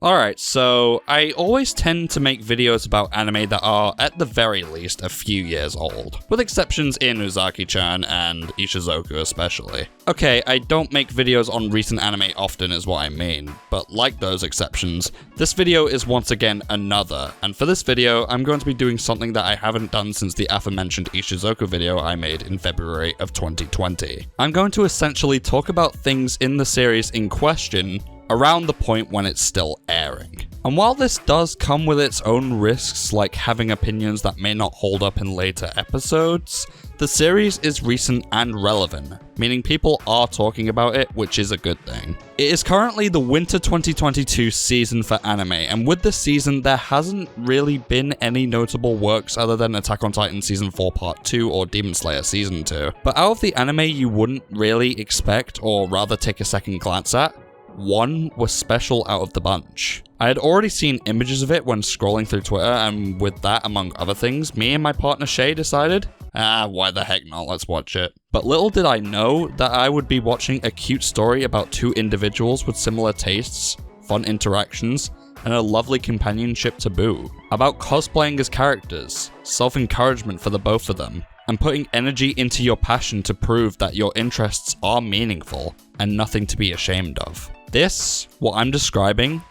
Alright, so I always tend to make videos about anime that are, at the very least, a few years old, with exceptions in Uzaki-chan and Ishizoku especially. Okay, I don't make videos on recent anime often is what I mean, but like those exceptions, this video is once again another, and for this video, I'm going to be doing something that I haven't done since the aforementioned Ishizoku video I made in February of 2020. I'm going to essentially talk about things in the series in question around the point when it's still airing. And while this does come with its own risks, like having opinions that may not hold up in later episodes, the series is recent and relevant, meaning people are talking about it, which is a good thing. It is currently the winter 2022 season for anime, and with this season, there hasn't really been any notable works other than Attack on Titan Season 4 Part 2 or Demon Slayer Season 2. But out of the anime you wouldn't really expect, or rather take a second glance at, one was special out of the bunch. I had already seen images of it when scrolling through Twitter, and with that, among other things, me and my partner Shay decided, why the heck not, let's watch it. But little did I know that I would be watching a cute story about two individuals with similar tastes, fun interactions, and a lovely companionship to boot. About cosplaying as characters, self-encouragement for the both of them, and putting energy into your passion to prove that your interests are meaningful and nothing to be ashamed of. This, what I'm describing,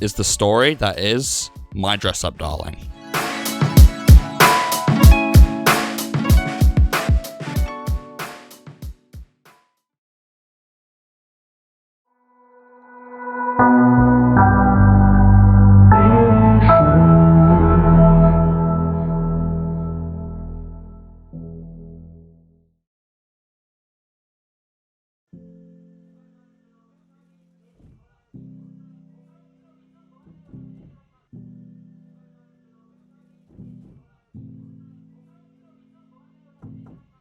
is the story that is My Dress Up Darling.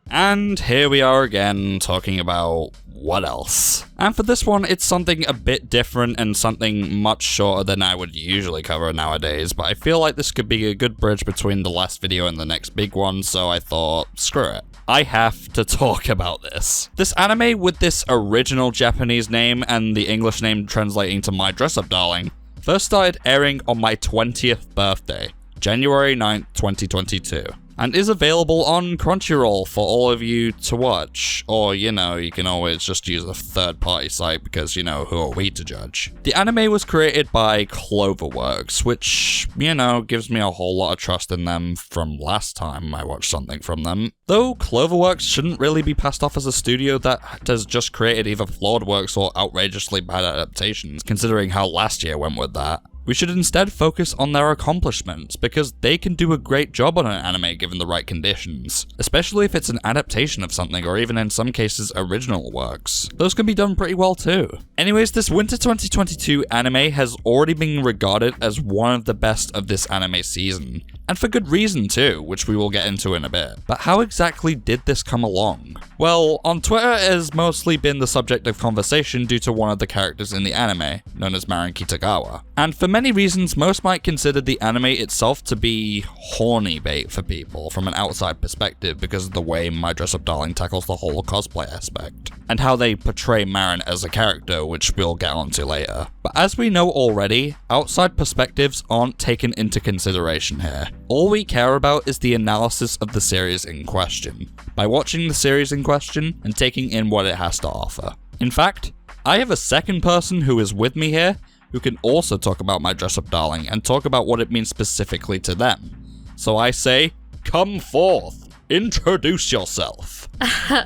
And here we are again, talking about what else. And for this one, it's something a bit different and something much shorter than I would usually cover nowadays, but I feel like this could be a good bridge between the last video and the next big one, so I thought, screw it. I have to talk about this. This anime with this original Japanese name and the English name translating to My Dress Up Darling first started airing on my 20th birthday, January 9th, 2022. And is available on Crunchyroll for all of you to watch. Or, you know, you can always just use a third-party site because, you know, who are we to judge? The anime was created by Cloverworks, which, you know, gives me a whole lot of trust in them from last time I watched something from them. Though Cloverworks shouldn't really be passed off as a studio that has just created either flawed works or outrageously bad adaptations, considering how last year went with that. We should instead focus on their accomplishments, because they can do a great job on an anime given the right conditions, especially if it's an adaptation of something or even in some cases original works. Those can be done pretty well too. Anyways, this winter 2022 anime has already been regarded as one of the best of this anime season, and for good reason too, which we will get into in a bit. But how exactly did this come along? Well, on Twitter it has mostly been the subject of conversation due to one of the characters in the anime, known as Marin Kitagawa. And for many reasons, most might consider the anime itself to be horny bait for people from an outside perspective because of the way My Dress Up Darling tackles the whole cosplay aspect, and how they portray Marin as a character, which we'll get onto later. But as we know already, outside perspectives aren't taken into consideration here. All we care about is the analysis of the series in question, by watching the series in question and taking in what it has to offer. In fact, I have a second person who is with me here, who can also talk about My Dress Up Darling and talk about what it means specifically to them. So I say, come forth, introduce yourself.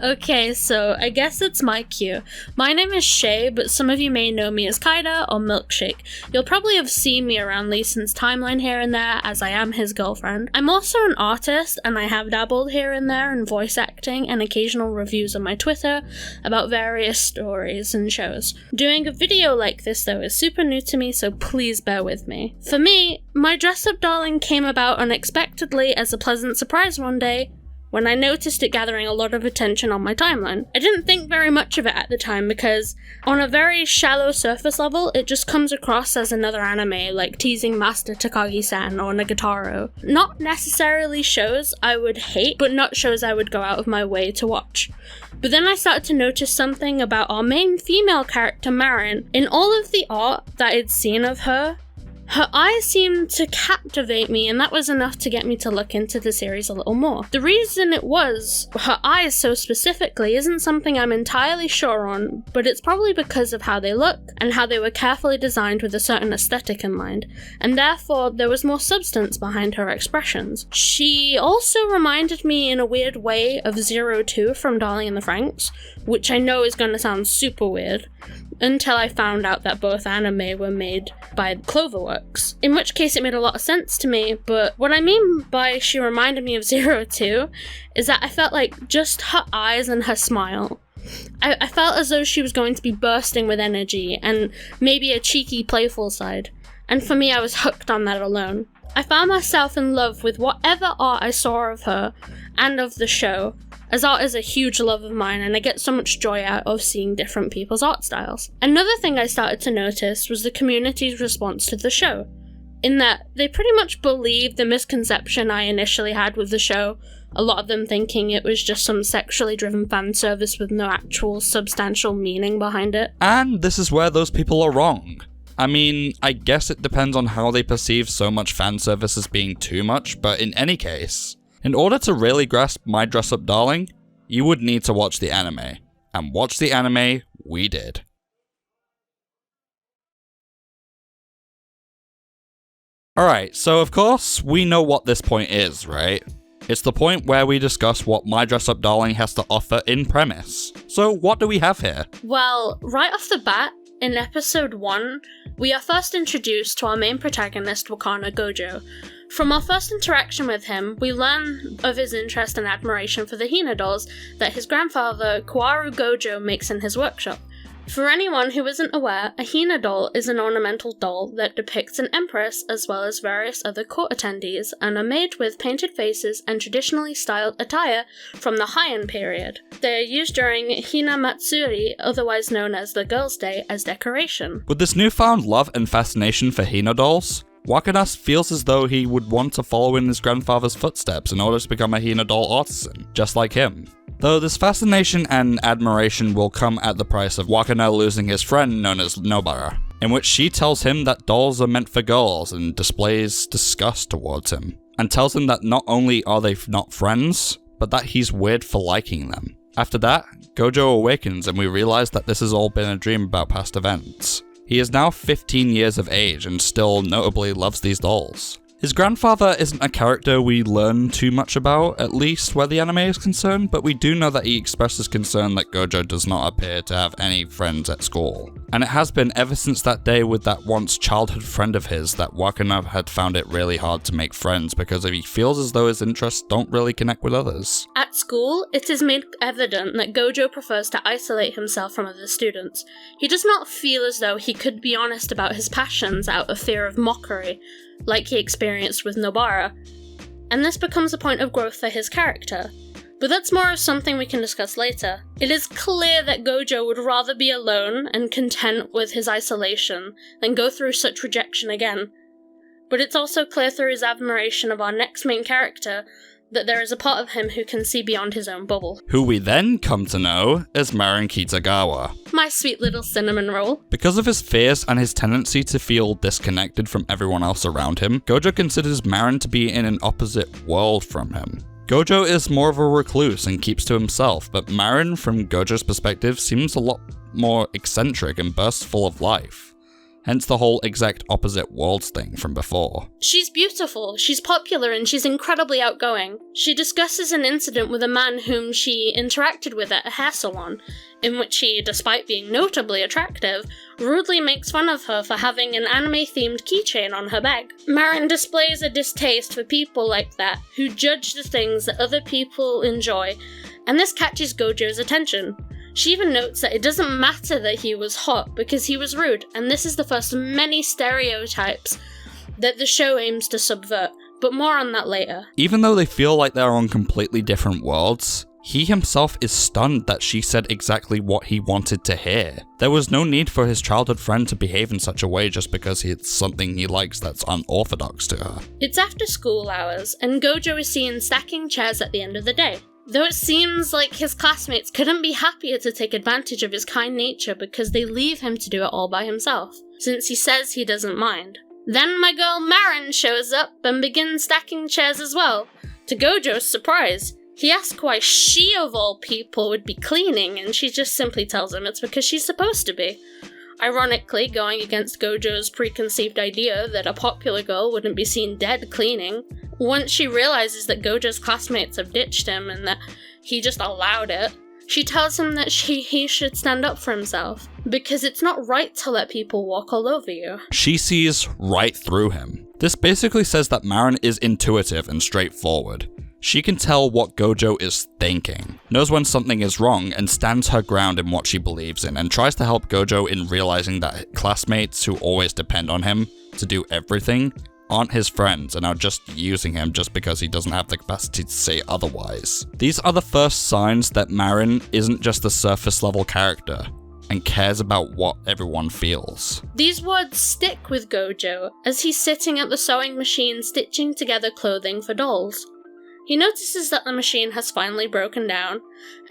Okay, so I guess it's my cue. My name is Shay, but some of you may know me as Kaida or Milkshake. You'll probably have seen me around Lee Sin's timeline here and there, as I am his girlfriend. I'm also an artist, and I have dabbled here and there in voice acting and occasional reviews on my Twitter about various stories and shows. Doing a video like this, though, is super new to me, so please bear with me. For me, My Dress Up Darling came about unexpectedly as a pleasant surprise one day, when I noticed it gathering a lot of attention on my timeline. I didn't think very much of it at the time because, on a very shallow surface level, it just comes across as another anime, like teasing Master Takagi-san or Nagatoro. Not necessarily shows I would hate, but not shows I would go out of my way to watch. But then I started to notice something about our main female character, Marin. In all of the art that I'd seen of her, Her eyes seemed to captivate me, and that was enough to get me to look into the series a little more. The reason it was her eyes so specifically isn't something I'm entirely sure on, but it's probably because of how they look and how they were carefully designed with a certain aesthetic in mind, and therefore there was more substance behind her expressions. She also reminded me in a weird way of 02 from Darling in the Franxx, which I know is going to sound super weird, until I found out that both anime were made by Cloverworks, in which case it made a lot of sense to me. But what I mean by she reminded me of 02 is that I felt like just her eyes and her smile. I felt as though she was going to be bursting with energy and maybe a cheeky, playful side, and for me I was hooked on that alone. I found myself in love with whatever art I saw of her and of the show, as art is a huge love of mine and I get so much joy out of seeing different people's art styles. Another thing I started to notice was the community's response to the show, in that they pretty much believed the misconception I initially had with the show, a lot of them thinking it was just some sexually driven fan service with no actual substantial meaning behind it. And this is where those people are wrong. I mean, I guess it depends on how they perceive so much fan service as being too much, but in any case, in order to really grasp My Dress Up Darling, you would need to watch the anime. And watch the anime we did. Alright, so of course, we know what this point is, right? It's the point where we discuss what My Dress Up Darling has to offer in premise. So what do we have here? Well, right off the bat, in episode 1, we are first introduced to our main protagonist, Wakana Gojo. From our first interaction with him, we learn of his interest and admiration for the Hina dolls that his grandfather, Kaoru Gojo, makes in his workshop. For anyone who isn't aware, a Hina doll is an ornamental doll that depicts an empress as well as various other court attendees and are made with painted faces and traditionally styled attire from the Heian period. They are used during Hina Matsuri, otherwise known as the Girls' Day, as decoration. With this newfound love and fascination for Hina dolls, Wakana feels as though he would want to follow in his grandfather's footsteps in order to become a Hina doll artisan, just like him. Though this fascination and admiration will come at the price of Wakana losing his friend known as Nobara, in which she tells him that dolls are meant for girls and displays disgust towards him, and tells him that not only are they not friends, but that he's weird for liking them. After that, Gojo awakens and we realize that this has all been a dream about past events. He is now 15 years of age and still notably loves these dolls. His grandfather isn't a character we learn too much about, at least where the anime is concerned, but we do know that he expresses concern that Gojo does not appear to have any friends at school. And it has been ever since that day with that once childhood friend of his that Wakana had found it really hard to make friends because he feels as though his interests don't really connect with others. At school, it is made evident that Gojo prefers to isolate himself from other students. He does not feel as though he could be honest about his passions out of fear of mockery, like he experienced with Nobara, and this becomes a point of growth for his character. But that's more of something we can discuss later. It is clear that Gojo would rather be alone and content with his isolation than go through such rejection again. But it's also clear through his admiration of our next main character that there is a part of him who can see beyond his own bubble. Who we then come to know as Marin Kitagawa. My sweet little cinnamon roll. Because of his fears and his tendency to feel disconnected from everyone else around him, Gojo considers Marin to be in an opposite world from him. Gojo is more of a recluse and keeps to himself, but Marin, from Gojo's perspective, seems a lot more eccentric and bursts full of life. Hence the whole exact opposite worlds thing from before. She's beautiful, she's popular, and she's incredibly outgoing. She discusses an incident with a man whom she interacted with at a hair salon, in which he, despite being notably attractive, rudely makes fun of her for having an anime-themed keychain on her bag. Marin displays a distaste for people like that, who judge the things that other people enjoy, and this catches Gojo's attention. She even notes that it doesn't matter that he was hot because he was rude, and this is the first of many stereotypes that the show aims to subvert, but more on that later. Even though they feel like they're on completely different worlds, he himself is stunned that she said exactly what he wanted to hear. There was no need for his childhood friend to behave in such a way just because it's something he likes that's unorthodox to her. It's after school hours, and Gojo is seen stacking chairs at the end of the day. Though it seems like his classmates couldn't be happier to take advantage of his kind nature because they leave him to do it all by himself, since he says he doesn't mind. Then my girl Marin shows up and begins stacking chairs as well. To Gojo's surprise, he asks why she of all people would be cleaning, and she just simply tells him it's because she's supposed to be. Ironically, going against Gojo's preconceived idea that a popular girl wouldn't be seen dead cleaning. Once she realizes that Gojo's classmates have ditched him and that he just allowed it, she tells him that he should stand up for himself, because it's not right to let people walk all over you. She sees right through him. This basically says that Marin is intuitive and straightforward. She can tell what Gojo is thinking, knows when something is wrong, and stands her ground in what she believes in, and tries to help Gojo in realizing that classmates who always depend on him to do everything aren't his friends and are just using him just because he doesn't have the capacity to say otherwise. These are the first signs that Marin isn't just a surface level character and cares about what everyone feels. These words stick with Gojo as he's sitting at the sewing machine stitching together clothing for dolls. He notices that the machine has finally broken down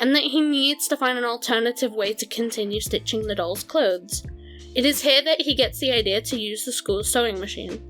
and that he needs to find an alternative way to continue stitching the dolls' clothes. It is here that he gets the idea to use the school's sewing machine,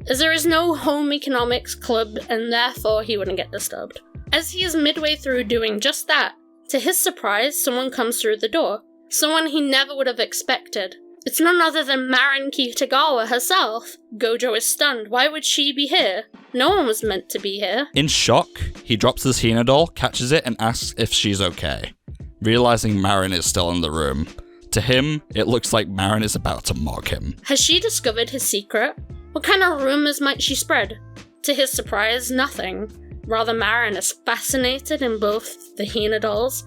as there is no home economics club and therefore he wouldn't get disturbed. As he is midway through doing just that, to his surprise, someone comes through the door. Someone he never would have expected. It's none other than Marin Kitagawa herself. Gojo is stunned. Why would she be here? No one was meant to be here. In shock, he drops his Hina doll, catches it, and asks if she's okay, realizing Marin is still in the room. To him, it looks like Marin is about to mock him. Has she discovered his secret? What kind of rumors might she spread? To his surprise, nothing. Rather, Marin is fascinated in both the Hina dolls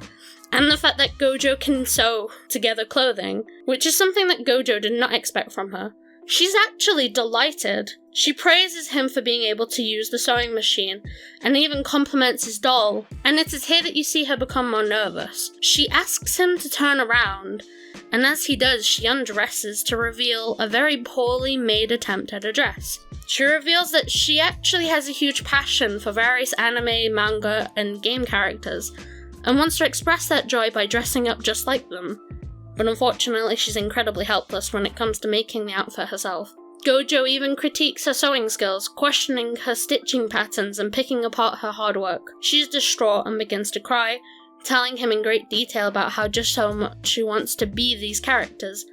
and the fact that Gojo can sew together clothing, which is something that Gojo did not expect from her. She's actually delighted. She praises him for being able to use the sewing machine, and even compliments his doll. And it is here that you see her become more nervous. She asks him to turn around, and as he does, she undresses to reveal a very poorly made attempt at a dress. She reveals that she actually has a huge passion for various anime, manga, and game characters, and wants to express that joy by dressing up just like them. But unfortunately, she's incredibly helpless when it comes to making the outfit herself. Gojo even critiques her sewing skills, questioning her stitching patterns and picking apart her hard work. She's distraught and begins to cry, telling him in great detail about how just so much she wants to be these characters.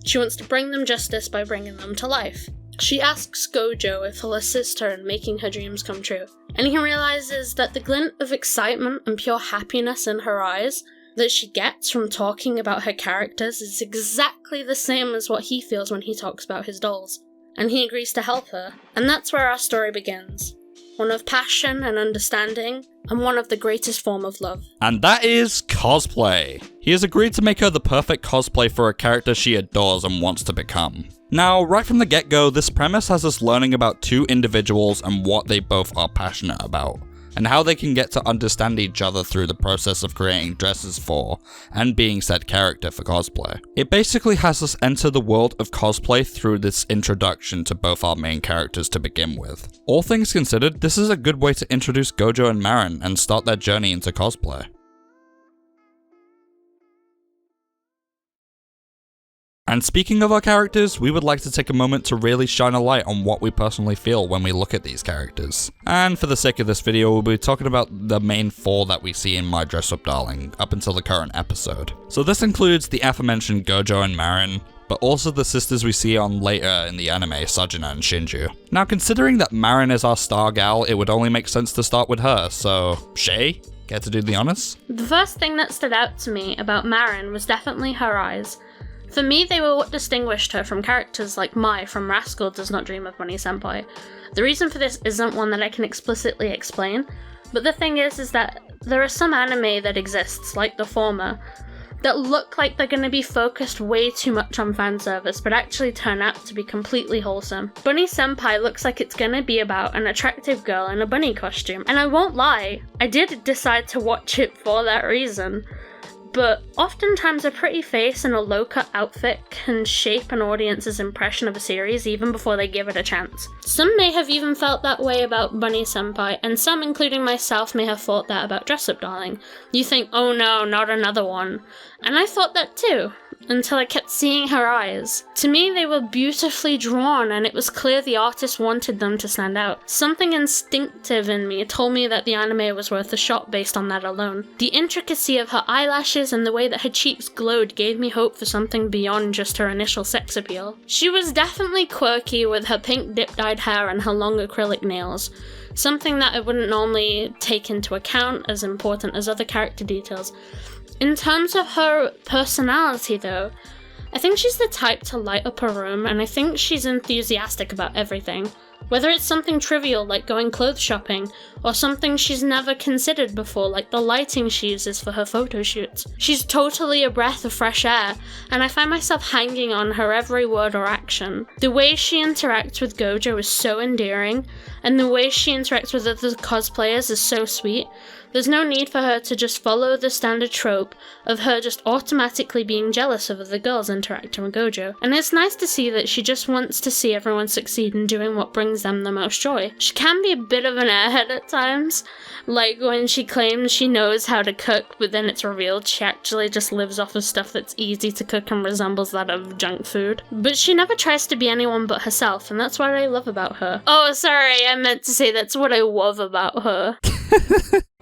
She wants to bring them justice by bringing them to life. She asks Gojo if he'll assist her in making her dreams come true, and he realizes that the glint of excitement and pure happiness in her eyes that she gets from talking about her characters is exactly the same as what he feels when he talks about his dolls, and he agrees to help her. And that's where our story begins. One of passion and understanding, and one of the greatest form of love. And that is cosplay. He has agreed to make her the perfect cosplay for a character she adores and wants to become. Now, right from the get-go, this premise has us learning about two individuals and what they both are passionate about, and how they can get to understand each other through the process of creating dresses for, and being said character for cosplay. It basically has us enter the world of cosplay through this introduction to both our main characters to begin with. All things considered, this is a good way to introduce Gojo and Marin and start their journey into cosplay. And speaking of our characters, we would like to take a moment to really shine a light on what we personally feel when we look at these characters. And for the sake of this video, we'll be talking about the main four that we see in My Dress Up Darling up until the current episode. So this includes the aforementioned Gojo and Marin, but also the sisters we see on later in the anime, Sajuna and Shinju. Now, considering that Marin is our star gal, it would only make sense to start with her, so Shay, care to do the honors? The first thing that stood out to me about Marin was definitely her eyes. For me, they were what distinguished her from characters like Mai from Rascal Does Not Dream of Bunny Senpai. The reason for this isn't one that I can explicitly explain, but the thing is that there are some anime that exists, like the former, that look like they're going to be focused way too much on fan service, but actually turn out to be completely wholesome. Bunny Senpai looks like it's going to be about an attractive girl in a bunny costume, and I won't lie, I did decide to watch it for that reason. But oftentimes a pretty face and a low-cut outfit can shape an audience's impression of a series even before they give it a chance. Some may have even felt that way about Bunny Senpai, and some, including myself, may have thought that about Dress Up Darling. You think, oh no, not another one. And I thought that too. until I kept seeing her eyes. To me, they were beautifully drawn, and it was clear the artist wanted them to stand out. Something instinctive in me told me that the anime was worth a shot based on that alone. The intricacy of her eyelashes and the way that her cheeks glowed gave me hope for something beyond just her initial sex appeal. She was definitely quirky with her pink dip-dyed hair and her long acrylic nails, something that I wouldn't normally take into account as important as other character details. In terms of her personality though, I think she's the type to light up a room, and I think she's enthusiastic about everything. Whether it's something trivial like going clothes shopping, or something she's never considered before like the lighting she uses for her photo shoots. She's totally a breath of fresh air, and I find myself hanging on her every word or action. The way she interacts with Gojo is so endearing, and the way she interacts with other cosplayers is so sweet. There's no need for her to just follow the standard trope of her just automatically being jealous of other girls interacting with Gojo. And it's nice to see that she just wants to see everyone succeed in doing what brings them the most joy. She can be a bit of an airhead at times, like when she claims she knows how to cook, but then it's revealed she actually just lives off of stuff that's easy to cook and resembles that of junk food. But she never tries to be anyone but herself, and that's what I love about her. Oh, sorry, I meant to say that's what I love about her.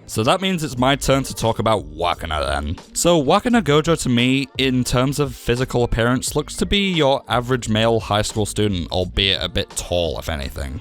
So that means it's my turn to talk about Wakana then. So Wakana Gojo to me, in terms of physical appearance, looks to be your average male high school student, albeit a bit tall if anything.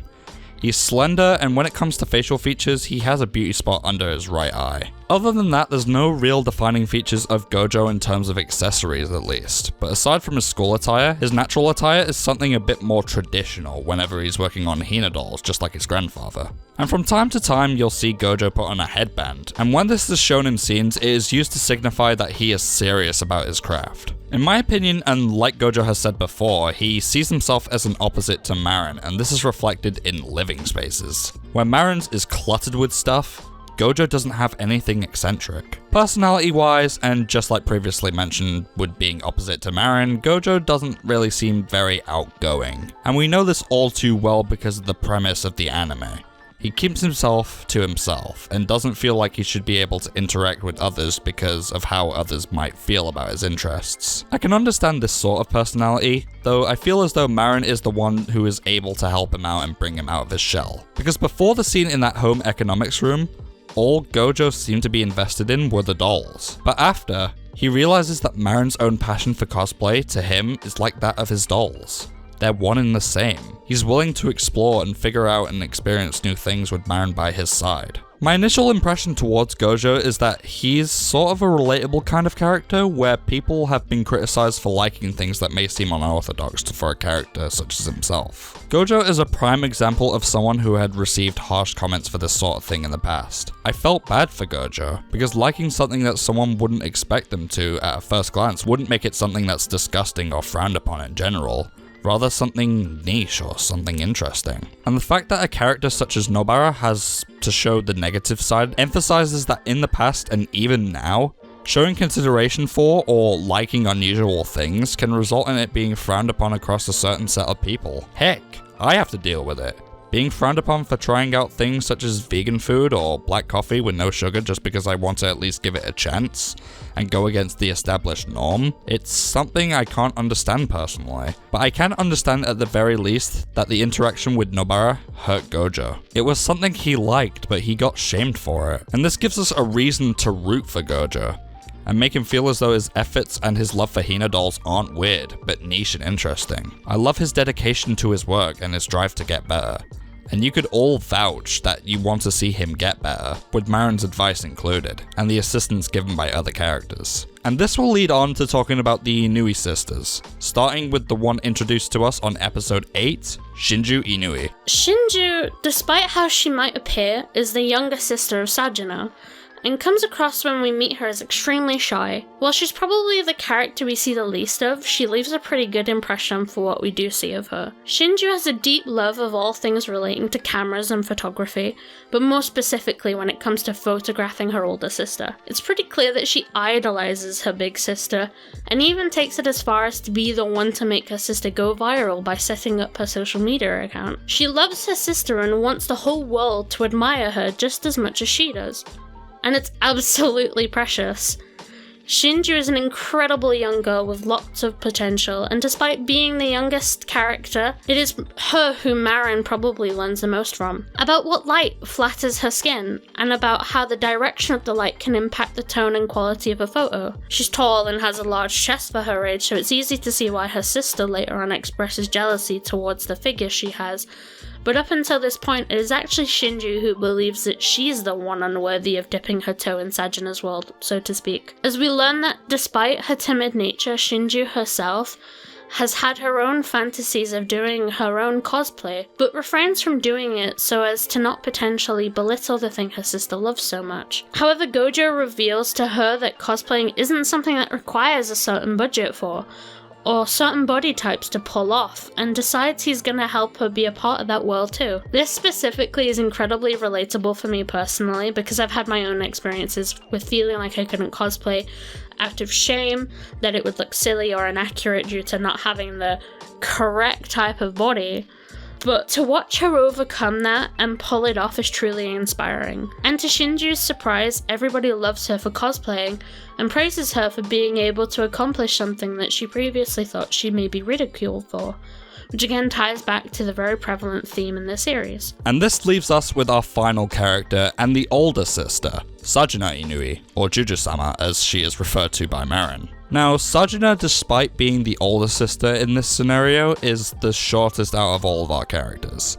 He's slender, and when it comes to facial features, he has a beauty spot under his right eye. Other than that, there's no real defining features of Gojo in terms of accessories at least, but aside from his school attire, his natural attire is something a bit more traditional whenever he's working on Hina dolls, just like his grandfather. And from time to time, you'll see Gojo put on a headband, and when this is shown in scenes, it is used to signify that he is serious about his craft. In my opinion, and like Gojo has said before, he sees himself as an opposite to Marin, and this is reflected in living spaces. Where Marin's is cluttered with stuff, Gojo doesn't have anything eccentric. Personality-wise, and just like previously mentioned with being opposite to Marin, Gojo doesn't really seem very outgoing. And we know this all too well because of the premise of the anime. He keeps himself to himself, and doesn't feel like he should be able to interact with others because of how others might feel about his interests. I can understand this sort of personality, though I feel as though Marin is the one who is able to help him out and bring him out of his shell. Because before the scene in that home economics room, all Gojo seemed to be invested in were the dolls. But after, he realizes that Marin's own passion for cosplay to him is like that of his dolls. They're one and the same. He's willing to explore and figure out and experience new things with Marin by his side. My initial impression towards Gojo is that he's sort of a relatable kind of character where people have been criticized for liking things that may seem unorthodox for a character such as himself. Gojo is a prime example of someone who had received harsh comments for this sort of thing in the past. I felt bad for Gojo, because liking something that someone wouldn't expect them to at a first glance wouldn't make it something that's disgusting or frowned upon in general. Rather something niche or something interesting. And the fact that a character such as Nobara has to show the negative side emphasizes that in the past and even now, showing consideration for or liking unusual things can result in it being frowned upon across a certain set of people. Heck, I have to deal with it. Being frowned upon for trying out things such as vegan food or black coffee with no sugar just because I want to at least give it a chance and go against the established norm, it's something I can't understand personally. But I can understand at the very least that the interaction with Nobara hurt Gojo. It was something he liked, but he got shamed for it. And this gives us a reason to root for Gojo and make him feel as though his efforts and his love for Hina dolls aren't weird, but niche and interesting. I love his dedication to his work and his drive to get better. And you could all vouch that you want to see him get better, with Marin's advice included, and the assistance given by other characters. And this will lead on to talking about the Inui sisters, starting with the one introduced to us on episode 8, Shinju Inui. Shinju, despite how she might appear, is the younger sister of Sajino, and comes across when we meet her as extremely shy. While she's probably the character we see the least of, she leaves a pretty good impression for what we do see of her. Shinju has a deep love of all things relating to cameras and photography, but more specifically when it comes to photographing her older sister. It's pretty clear that she idolizes her big sister, and even takes it as far as to be the one to make her sister go viral by setting up her social media account. She loves her sister and wants the whole world to admire her just as much as she does. And it's absolutely precious. Shinju is an incredible young girl with lots of potential, and despite being the youngest character, it is her who Marin probably learns the most from. About what light flatters her skin, and about how the direction of the light can impact the tone and quality of a photo. She's tall and has a large chest for her age, so it's easy to see why her sister later on expresses jealousy towards the figure she has. But up until this point, it is actually Shinju who believes that she's the one unworthy of dipping her toe in Sajuna's world, so to speak. As we learn that despite her timid nature, Shinju herself has had her own fantasies of doing her own cosplay, but refrains from doing it so as to not potentially belittle the thing her sister loves so much. However, Gojo reveals to her that cosplaying isn't something that requires a certain budget for, or certain body types to pull off, and decides he's gonna help her be a part of that world too. This specifically is incredibly relatable for me personally, because I've had my own experiences with feeling like I couldn't cosplay out of shame, that it would look silly or inaccurate due to not having the correct type of body. But to watch her overcome that and pull it off is truly inspiring. And to Shinju's surprise, everybody loves her for cosplaying and praises her for being able to accomplish something that she previously thought she may be ridiculed for, which again ties back to the very prevalent theme in the series. And this leaves us with our final character and the older sister, Sajuna Inui, or Juju-sama as she is referred to by Marin. Now, Sajuna, despite being the older sister in this scenario, is the shortest out of all of our characters.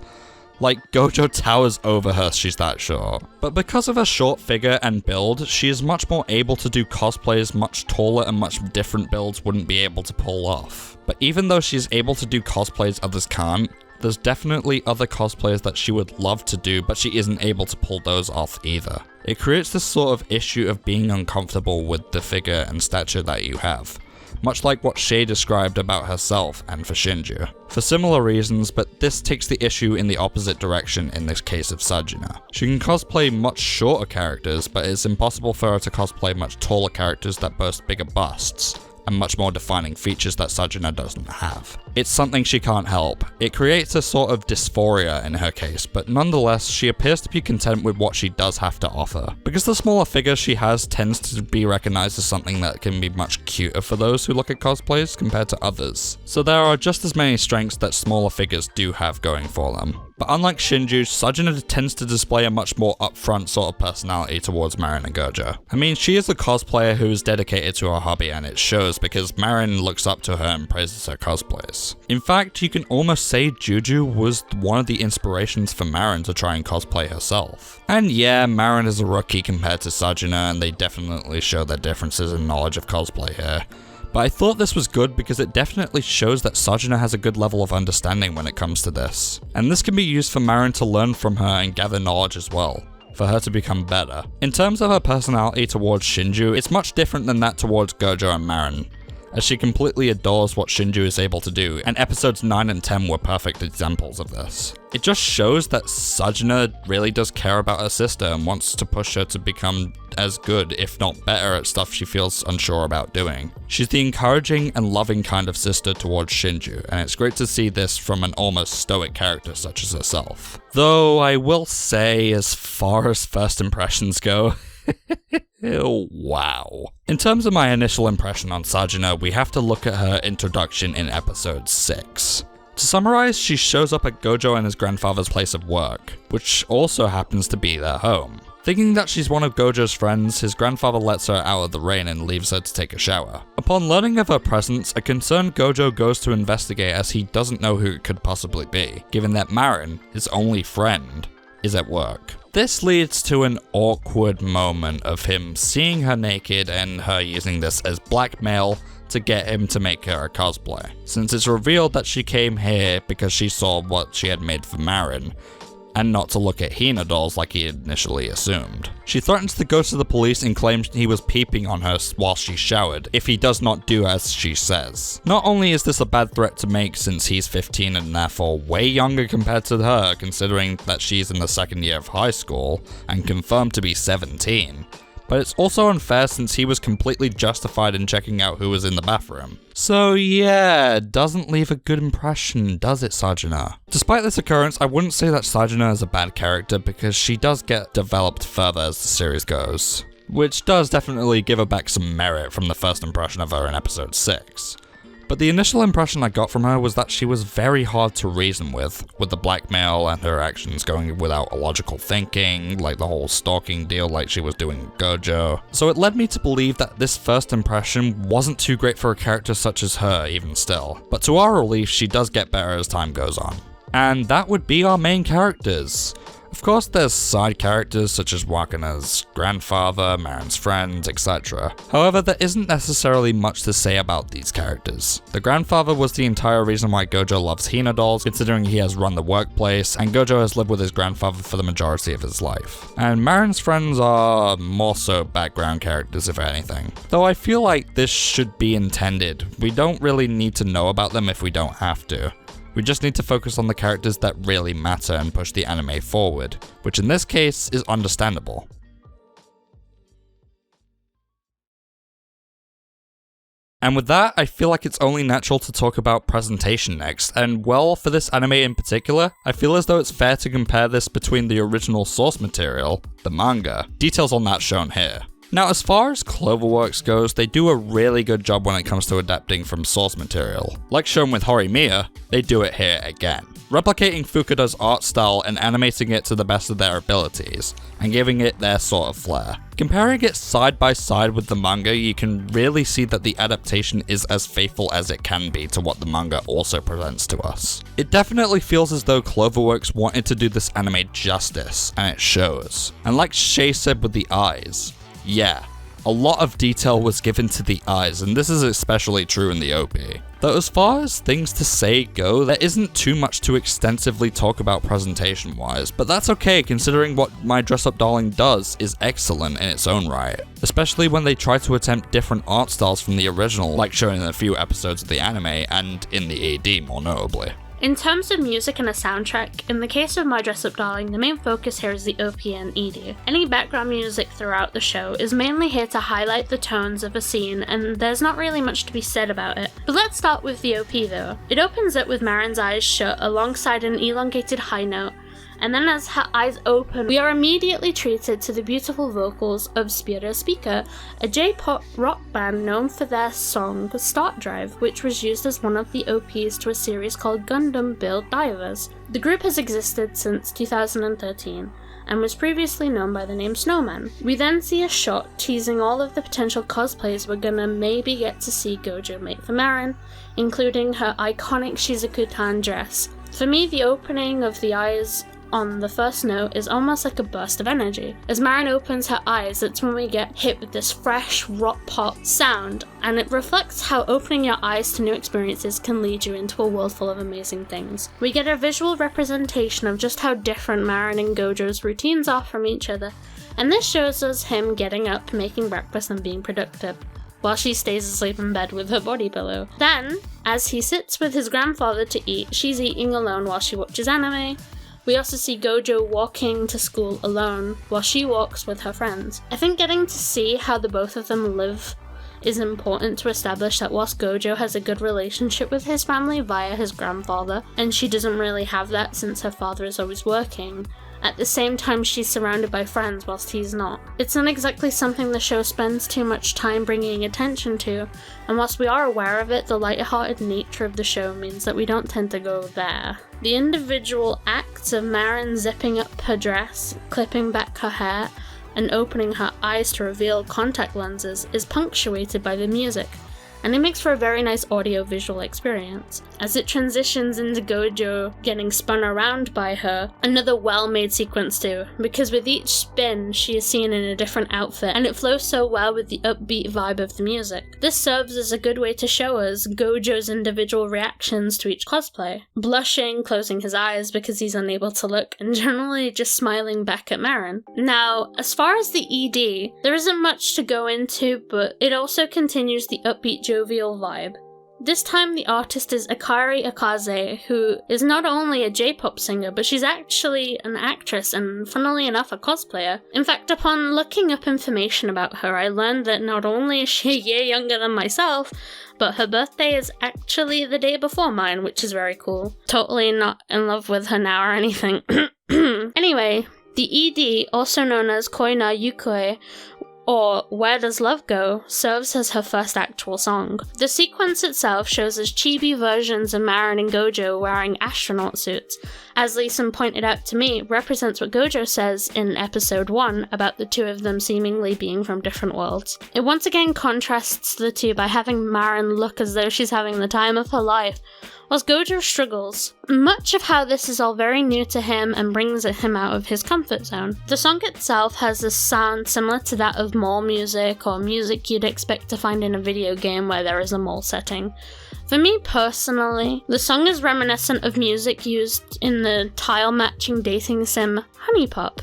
Like, Gojo towers over her, she's that short. But because of her short figure and build, she is much more able to do cosplays much taller and much different builds wouldn't be able to pull off. But even though she's able to do cosplays others can't, there's definitely other cosplays that she would love to do, but she isn't able to pull those off either. It creates this sort of issue of being uncomfortable with the figure and stature that you have, much like what Shay described about herself and for Shinju. For similar reasons, but this takes the issue in the opposite direction in this case of Sajuna. She can cosplay much shorter characters, but it's impossible for her to cosplay much taller characters that boast bigger busts and much more defining features that Sajuna doesn't have. It's something she can't help. It creates a sort of dysphoria in her case, but nonetheless, she appears to be content with what she does have to offer. Because the smaller figure she has tends to be recognized as something that can be much cuter for those who look at cosplays compared to others. So there are just as many strengths that smaller figures do have going for them. But unlike Shinju, Sajuna tends to display a much more upfront sort of personality towards Marin and Gojo. I mean, she is a cosplayer who is dedicated to her hobby, and it shows because Marin looks up to her and praises her cosplays. In fact, you can almost say Juju was one of the inspirations for Marin to try and cosplay herself. And yeah, Marin is a rookie compared to Sajuna, and they definitely show their differences in knowledge of cosplay here. But I thought this was good because it definitely shows that Sajuna has a good level of understanding when it comes to this. And this can be used for Marin to learn from her and gather knowledge as well, for her to become better. In terms of her personality towards Shinju, it's much different than that towards Gojo and Marin, as she completely adores what Shinju is able to do, and episodes 9 and 10 were perfect examples of this. It just shows that Sajuna really does care about her sister and wants to push her to become as good, if not better, at stuff she feels unsure about doing. She's the encouraging and loving kind of sister towards Shinju, and it's great to see this from an almost stoic character such as herself. Though I will say, as far as first impressions go, wow. In terms of my initial impression on Sajuna, we have to look at her introduction in episode 6. To summarize, she shows up at Gojo and his grandfather's place of work, which also happens to be their home. Thinking that she's one of Gojo's friends, his grandfather lets her out of the rain and leaves her to take a shower. Upon learning of her presence, a concerned Gojo goes to investigate as he doesn't know who it could possibly be, given that Marin, his only friend, is at work. This leads to an awkward moment of him seeing her naked and her using this as blackmail to get him to make her a cosplay, since it's revealed that she came here because she saw what she had made for Marin, and not to look at Hina dolls like he had initially assumed. She threatens to go to the police and claims he was peeping on her while she showered, if he does not do as she says. Not only is this a bad threat to make since he's 15 and therefore way younger compared to her, considering that she's in the second year of high school and confirmed to be 17, but it's also unfair since he was completely justified in checking out who was in the bathroom. So yeah, doesn't leave a good impression, does it, Sajuna? Despite this occurrence, I wouldn't say that Sajuna is a bad character because she does get developed further as the series goes. which does definitely give her back some merit from the first impression of her in episode 6. But the initial impression I got from her was that she was very hard to reason with the blackmail and her actions going without logical thinking, like the whole stalking deal like she was doing with Gojo. So it led me to believe that this first impression wasn't too great for a character such as her even still. But to our relief, she does get better as time goes on. And that would be our main characters. Of course, there's side characters such as Wakana's grandfather, Marin's friend, etc. However, there isn't necessarily much to say about these characters. The grandfather was the entire reason why Gojo loves Hina dolls, considering he has run the workplace, and Gojo has lived with his grandfather for the majority of his life. And Marin's friends are more so background characters, if anything. Though I feel like this should be intended. We don't really need to know about them if we don't have to. We just need to focus on the characters that really matter and push the anime forward, which in this case is understandable. And with that, I feel like it's only natural to talk about presentation next, and well, for this anime in particular, I feel as though it's fair to compare this between the original source material, the manga, details on that shown here. Now, as far as Cloverworks goes, they do a really good job when it comes to adapting from source material. Like shown with Horimiya, they do it here again, replicating Fukuda's art style and animating it to the best of their abilities, and giving it their sort of flair. Comparing it side by side with the manga, you can really see that the adaptation is as faithful as it can be to what the manga also presents to us. It definitely feels as though Cloverworks wanted to do this anime justice, and it shows. And like Shay said with the eyes, yeah, a lot of detail was given to the eyes, and this is especially true in the OP. Though as far as things to say go, there isn't too much to extensively talk about presentation-wise, but that's okay considering what My Dress Up Darling does is excellent in its own right, especially when they try to attempt different art styles from the original, like shown in a few episodes of the anime, and in the AD more notably. In terms of music and a soundtrack, in the case of My Dress Up Darling, the main focus here is the OP and ED. Any background music throughout the show is mainly here to highlight the tones of a scene, and there's not really much to be said about it. But let's start with the OP though. It opens up with Marin's eyes shut alongside an elongated high note, and then as her eyes open, we are immediately treated to the beautiful vocals of Spira Spica, a J-pop rock band known for their song Start Drive, which was used as one of the OPs to a series called Gundam Build Divers. The group has existed since 2013, and was previously known by the name Snowman. We then see a shot teasing all of the potential cosplays we're gonna maybe get to see Gojo make for Marin, including her iconic Shizuku-tan dress. For me, the opening of the eyes on the first note is almost like a burst of energy. As Marin opens her eyes, that's when we get hit with this fresh rock pop sound, and it reflects how opening your eyes to new experiences can lead you into a world full of amazing things. We get a visual representation of just how different Marin and Gojo's routines are from each other, and this shows us him getting up, making breakfast, and being productive, while she stays asleep in bed with her body pillow. Then, as he sits with his grandfather to eat, she's eating alone while she watches anime. We also see Gojo walking to school alone while she walks with her friends. I think getting to see how the both of them live is important to establish that whilst Gojo has a good relationship with his family via his grandfather, and she doesn't really have that since her father is always working, at the same time she's surrounded by friends whilst he's not. It's not exactly something the show spends too much time bringing attention to, and whilst we are aware of it, the light-hearted nature of the show means that we don't tend to go there. The individual acts of Marin zipping up her dress, clipping back her hair, and opening her eyes to reveal contact lenses is punctuated by the music, and it makes for a very nice audio-visual experience. As it transitions into Gojo getting spun around by her, another well-made sequence too, because with each spin she is seen in a different outfit, and it flows so well with the upbeat vibe of the music. This serves as a good way to show us Gojo's individual reactions to each cosplay. Blushing, closing his eyes because he's unable to look, and generally just smiling back at Marin. Now, as far as the ED, there isn't much to go into, but it also continues the upbeat jovial vibe. This time the artist is Akari Akase, who is not only a J-pop singer, but she's actually an actress and, funnily enough, a cosplayer. In fact, upon looking up information about her, I learned that not only is she a year younger than myself, but her birthday is actually the day before mine, which is very cool. Totally not in love with her now or anything. Anyway, the ED, also known as Koina Yukoi, or Where Does Love Go, serves as her first actual song. The sequence itself shows us chibi versions of Marin and Gojo wearing astronaut suits. As Leeson pointed out to me, represents what Gojo says in episode 1 about the two of them seemingly being from different worlds. It once again contrasts the two by having Marin look as though she's having the time of her life, whilst Gojo struggles. Much of how this is all very new to him and brings him out of his comfort zone. The song itself has a sound similar to that of mall music, or music you'd expect to find in a video game where there is a mall setting. For me personally, the song is reminiscent of music used in the tile-matching dating sim Honey Pop,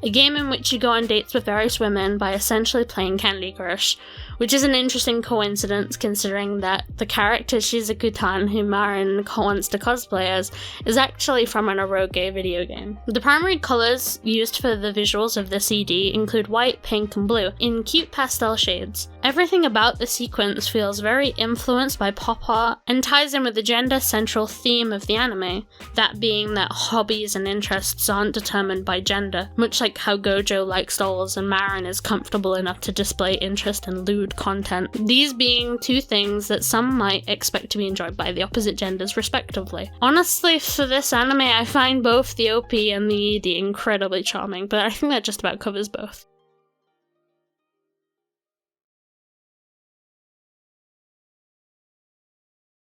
a game in which you go on dates with various women by essentially playing Candy Crush, which is an interesting coincidence considering that the character Shizuku-tan, who Marin wants to cosplay as, is actually from an eroge video game. The primary colours used for the visuals of the CD include white, pink, and blue, in cute pastel shades. Everything about the sequence feels very influenced by pop art and ties in with the gender-central theme of the anime, that being that hobbies and interests aren't determined by gender, much like how Gojo likes dolls and Marin is comfortable enough to display interest in lewd content, these being two things that some might expect to be enjoyed by the opposite genders respectively. Honestly, for this anime, I find both the OP and the ED incredibly charming, but I think that just about covers both.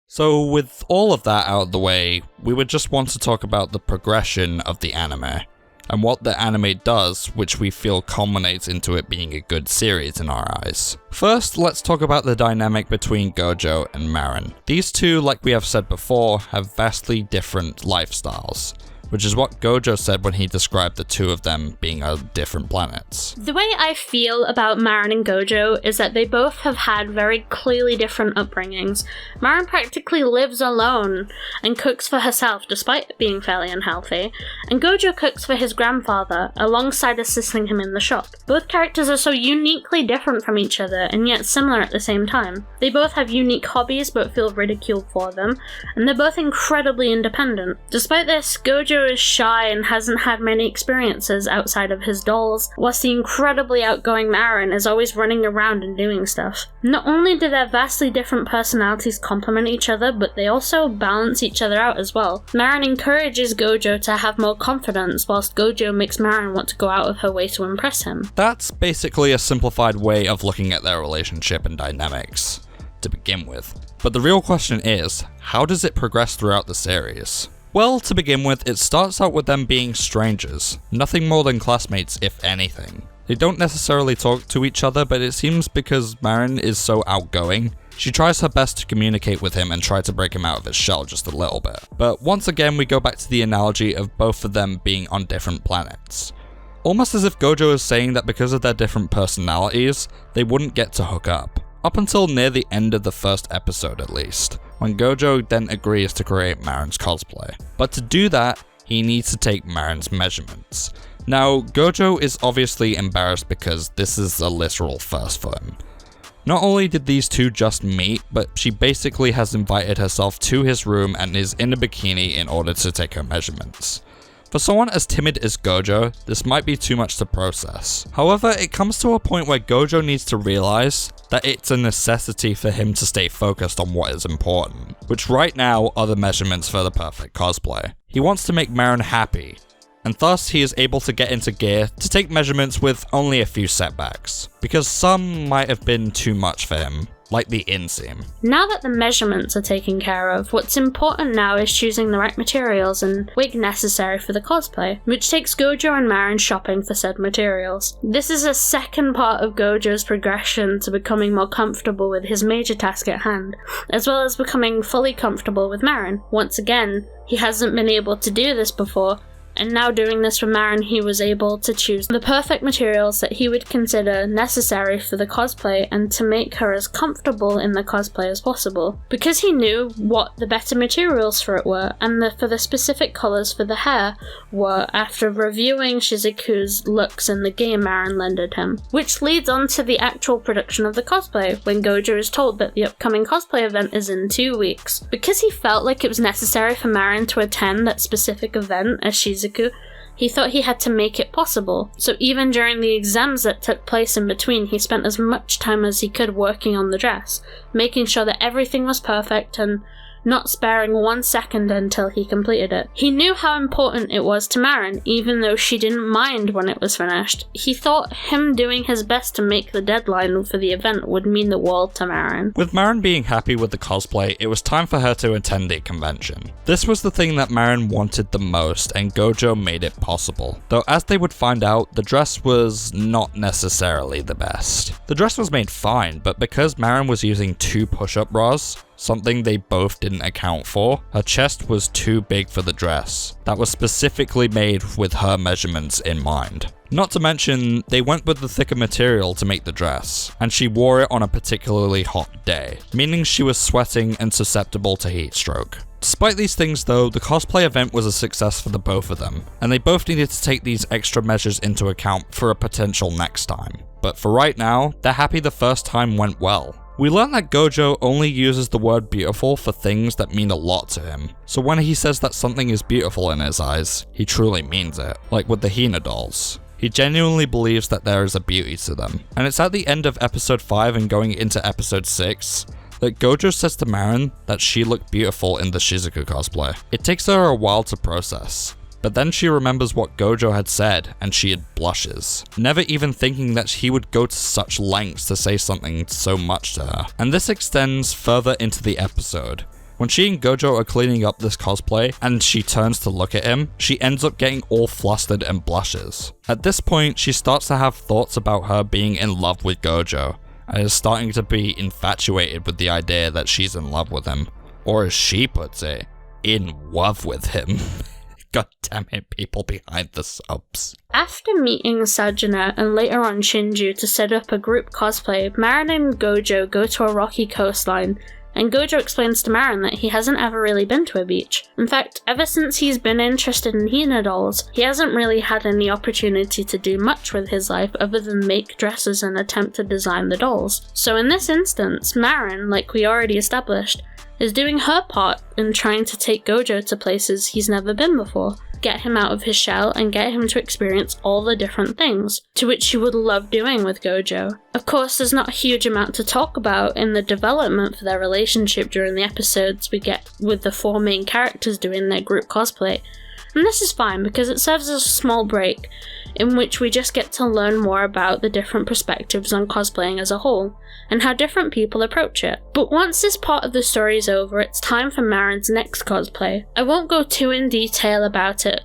So with all of that out of the way, we would just want to talk about the progression of the anime, and what the anime does, which we feel culminates into it being a good series in our eyes. First, let's talk about the dynamic between Gojo and Marin. These two, like we have said before, have vastly different lifestyles, which is what Gojo said when he described the two of them being on different planets. The way I feel about Marin and Gojo is that they both have had very clearly different upbringings. Marin practically lives alone and cooks for herself despite being fairly unhealthy, and Gojo cooks for his grandfather alongside assisting him in the shop. Both characters are so uniquely different from each other and yet similar at the same time. They both have unique hobbies but feel ridiculed for them, and they're both incredibly independent. Despite this, Gojo is shy and hasn't had many experiences outside of his dolls, whilst the incredibly outgoing Marin is always running around and doing stuff. Not only do their vastly different personalities complement each other, but they also balance each other out as well. Marin encourages Gojo to have more confidence, whilst Gojo makes Marin want to go out of her way to impress him. That's basically a simplified way of looking at their relationship and dynamics, to begin with. But the real question is, how does it progress throughout the series? Well, to begin with, it starts out with them being strangers, nothing more than classmates if anything. They don't necessarily talk to each other, but it seems because Marin is so outgoing, she tries her best to communicate with him and try to break him out of his shell just a little bit. But once again, we go back to the analogy of both of them being on different planets. Almost as if Gojo is saying that because of their different personalities, they wouldn't get to hook up. Up until near the end of the first episode at least, when Gojo then agrees to create Marin's cosplay. But to do that, he needs to take Marin's measurements. Now, Gojo is obviously embarrassed because this is a literal first for him. Not only did these two just meet, but she basically has invited herself to his room and is in a bikini in order to take her measurements. For someone as timid as Gojo, this might be too much to process. However, it comes to a point where Gojo needs to realize that it's a necessity for him to stay focused on what is important, which right now are the measurements for the perfect cosplay. He wants to make Marin happy, and thus he is able to get into gear to take measurements with only a few setbacks, because some might have been too much for him, like the inseam. Now that the measurements are taken care of, what's important now is choosing the right materials and wig necessary for the cosplay, which takes Gojo and Marin shopping for said materials. This is a second part of Gojo's progression to becoming more comfortable with his major task at hand, as well as becoming fully comfortable with Marin. Once again, he hasn't been able to do this before, and now doing this for Marin, he was able to choose the perfect materials that he would consider necessary for the cosplay and to make her as comfortable in the cosplay as possible. Because he knew what the better materials for it were, and for the specific colours for the hair were, after reviewing Shizuku's looks in the game Marin lended him. Which leads on to the actual production of the cosplay, when Gojo is told that the upcoming cosplay event is in 2 weeks. Because he felt like it was necessary for Marin to attend that specific event as Shizuku, He thought he had to make it possible, so even during the exams that took place in between, he spent as much time as he could working on the dress, making sure that everything was perfect and not sparing 1 second until he completed it. He knew how important it was to Marin, even though she didn't mind when it was finished. He thought him doing his best to make the deadline for the event would mean the world to Marin. With Marin being happy with the cosplay, it was time for her to attend the convention. This was the thing that Marin wanted the most, and Gojo made it possible. Though as they would find out, the dress was not necessarily the best. The dress was made fine, but because Marin was using 2 push-up bras, something they both didn't account for, her chest was too big for the dress. That was specifically made with her measurements in mind. Not to mention, they went with the thicker material to make the dress, and she wore it on a particularly hot day, meaning she was sweating and susceptible to heat stroke. Despite these things though, the cosplay event was a success for the both of them, and they both needed to take these extra measures into account for a potential next time. But for right now, they're happy the first time went well. We learn that Gojo only uses the word beautiful for things that mean a lot to him, so when he says that something is beautiful in his eyes, he truly means it, like with the Hina dolls. He genuinely believes that there is a beauty to them. And it's at the end of episode 5 and going into episode 6 that Gojo says to Marin that she looked beautiful in the Shizuku cosplay. It takes her a while to process, but then she remembers what Gojo had said and she blushes, never even thinking that he would go to such lengths to say something so much to her. And this extends further into the episode. When she and Gojo are cleaning up this cosplay and she turns to look at him, she ends up getting all flustered and blushes. At this point, she starts to have thoughts about her being in love with Gojo, and is starting to be infatuated with the idea that she's in love with him. Or as she puts it, in love with him. God damn it, people behind the subs. After meeting Sajuna and later on Shinju to set up a group cosplay, Marin and Gojo go to a rocky coastline, and Gojo explains to Marin that he hasn't ever really been to a beach. In fact, ever since he's been interested in Hina dolls, he hasn't really had any opportunity to do much with his life other than make dresses and attempt to design the dolls. So in this instance, Marin, like we already established, is doing her part in trying to take Gojo to places he's never been before, get him out of his shell and get him to experience all the different things, to which she would love doing with Gojo. Of course, there's not a huge amount to talk about in the development for their relationship during the episodes we get with the 4 main characters doing their group cosplay, and this is fine because it serves as a small break in which we just get to learn more about the different perspectives on cosplaying as a whole, and how different people approach it. But once this part of the story is over, it's time for Marin's next cosplay. I won't go too in detail about it,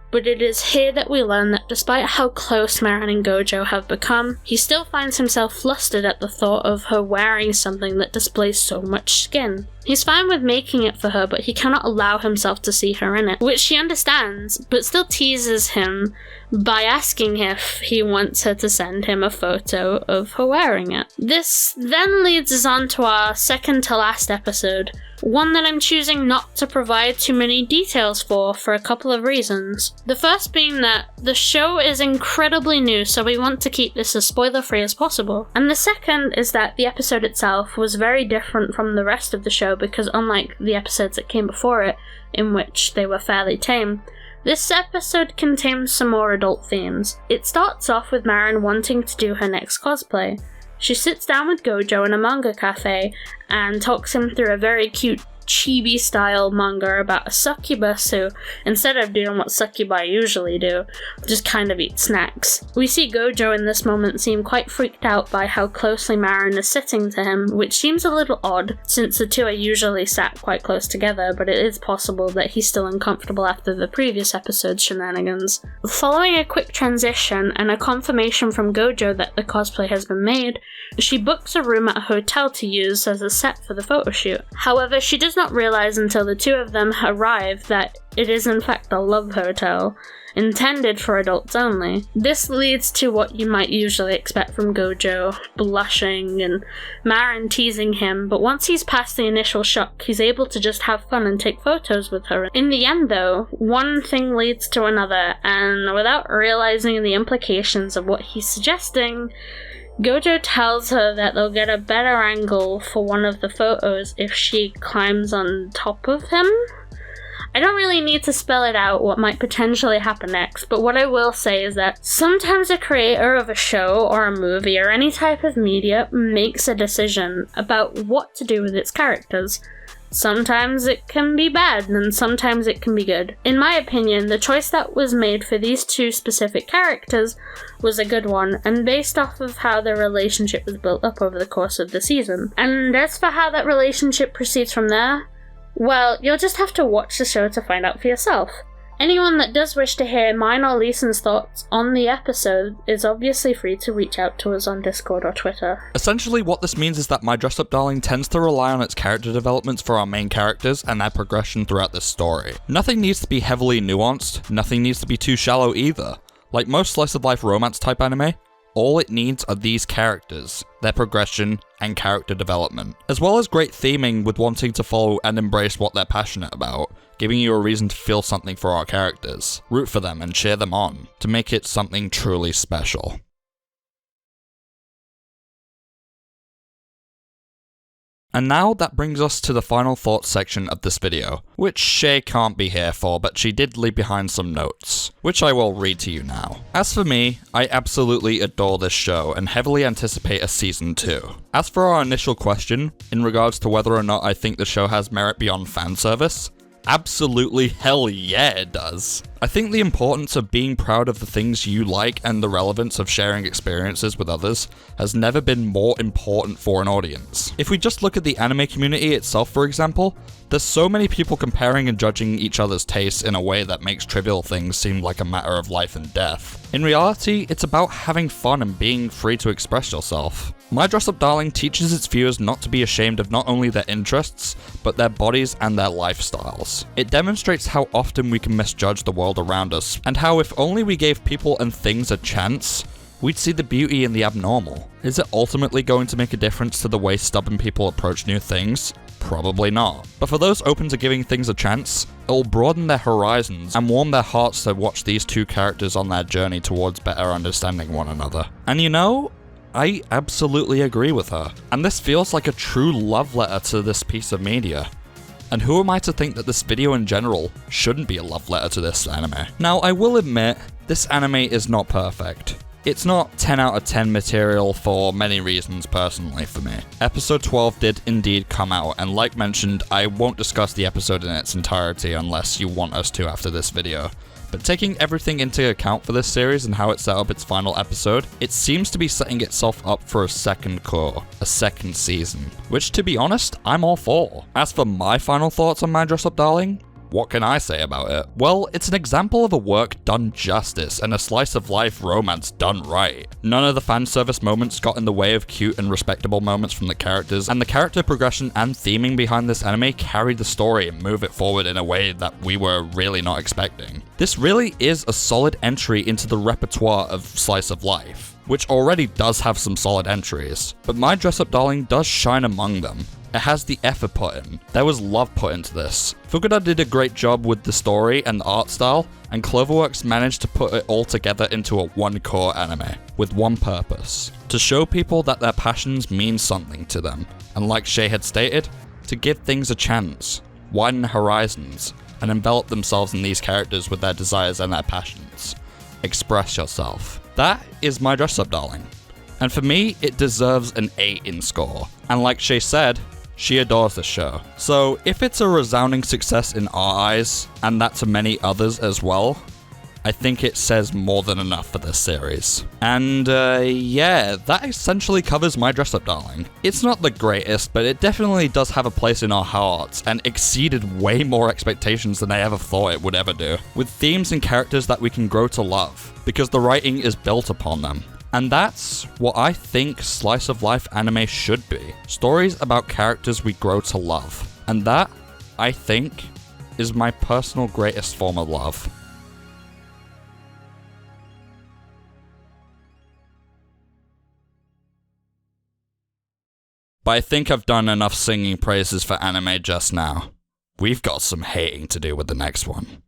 but it is here that we learn that despite how close Marin and Gojo have become, he still finds himself flustered at the thought of her wearing something that displays so much skin. He's fine with making it for her, but he cannot allow himself to see her in it, which she understands, but still teases him by asking if he wants her to send him a photo of her wearing it. This then leads us on to our second to last episode, one that I'm choosing not to provide too many details for a couple of reasons. The first being that the show is incredibly new, so we want to keep this as spoiler-free as possible. And the second is that the episode itself was very different from the rest of the show because unlike the episodes that came before it, in which they were fairly tame, this episode contains some more adult themes. It starts off with Marin wanting to do her next cosplay. She sits down with Gojo in a manga cafe and talks him through a very cute chibi-style manga about a succubus who, instead of doing what succubi usually do, just kind of eat snacks. We see Gojo in this moment seem quite freaked out by how closely Marin is sitting to him, which seems a little odd, since the two are usually sat quite close together, but it is possible that he's still uncomfortable after the previous episode's shenanigans. Following a quick transition and a confirmation from Gojo that the cosplay has been made, she books a room at a hotel to use as a set for the photo shoot. However, she does not realize until the two of them arrive that it is in fact a love hotel, intended for adults only. This leads to what you might usually expect from Gojo, blushing and Marin teasing him, but once he's past the initial shock, he's able to just have fun and take photos with her. In the end though, one thing leads to another, and without realizing the implications of what he's suggesting, Gojo tells her that they'll get a better angle for one of the photos if she climbs on top of him. I don't really need to spell it out what might potentially happen next, but what I will say is that sometimes a creator of a show or a movie or any type of media makes a decision about what to do with its characters. Sometimes it can be bad, and sometimes it can be good. In my opinion, the choice that was made for these two specific characters was a good one, and based off of how their relationship was built up over the course of the season. And as for how that relationship proceeds from there, well, you'll just have to watch the show to find out for yourself. Anyone that does wish to hear mine or Leeson's thoughts on the episode is obviously free to reach out to us on Discord or Twitter. Essentially, what this means is that My Dress Up Darling tends to rely on its character developments for our main characters and their progression throughout the story. Nothing needs to be heavily nuanced, nothing needs to be too shallow either. Like most slice-of-life romance-type anime, all it needs are these characters, their progression, and character development, as well as great theming with wanting to follow and embrace what they're passionate about, giving you a reason to feel something for our characters, root for them and cheer them on, to make it something truly special. And now that brings us to the final thoughts section of this video, which Shay can't be here for, but she did leave behind some notes, which I will read to you now. As for me, I absolutely adore this show and heavily anticipate a season 2. As for our initial question, in regards to whether or not I think the show has merit beyond fan service, absolutely hell yeah it does. I think the importance of being proud of the things you like and the relevance of sharing experiences with others has never been more important for an audience. If we just look at the anime community itself, for example, there's so many people comparing and judging each other's tastes in a way that makes trivial things seem like a matter of life and death. In reality, it's about having fun and being free to express yourself. My Dress Up Darling teaches its viewers not to be ashamed of not only their interests, but their bodies and their lifestyles. It demonstrates how often we can misjudge the world around us, and how if only we gave people and things a chance, we'd see the beauty in the abnormal. Is it ultimately going to make a difference to the way stubborn people approach new things? Probably not. But for those open to giving things a chance, it will broaden their horizons and warm their hearts to watch these two characters on their journey towards better understanding one another. And you know, I absolutely agree with her. And this feels like a true love letter to this piece of media. And who am I to think that this video in general shouldn't be a love letter to this anime? Now, I will admit, this anime is not perfect. It's not 10 out of 10 material for many reasons personally for me. Episode 12 did indeed come out, and like mentioned, I won't discuss the episode in its entirety unless you want us to after this video. But taking everything into account for this series and how it set up its final episode, it seems to be setting itself up for a second cour, a second season, which to be honest, I'm all for. As for my final thoughts on My Dress Up Darling, what can I say about it? Well, it's an example of a work done justice and a slice of life romance done right. None of the fan service moments got in the way of cute and respectable moments from the characters, and the character progression and theming behind this anime carry the story and move it forward in a way that we were really not expecting. This really is a solid entry into the repertoire of slice of life, which already does have some solid entries, but My Dress Up Darling does shine among them. It has the effort put in. There was love put into this. Fukuda did a great job with the story and the art style, and Cloverworks managed to put it all together into a one core anime, with one purpose: to show people that their passions mean something to them, and like Shay had stated, to give things a chance, widen horizons, and envelop themselves in these characters with their desires and their passions. Express yourself. That is My Dress Up Darling. And for me, it deserves an 8 in score. And like Shay said, she adores the show. So if it's a resounding success in our eyes, and that to many others as well, I think it says more than enough for this series. And yeah, that essentially covers My Dress Up Darling. It's not the greatest, but it definitely does have a place in our hearts, and exceeded way more expectations than I ever thought it would ever do, with themes and characters that we can grow to love, because the writing is built upon them. And that's what I think slice of life anime should be. Stories about characters we grow to love. And that, I think, is my personal greatest form of love. But I think I've done enough singing praises for anime just now. We've got some hating to do with the next one.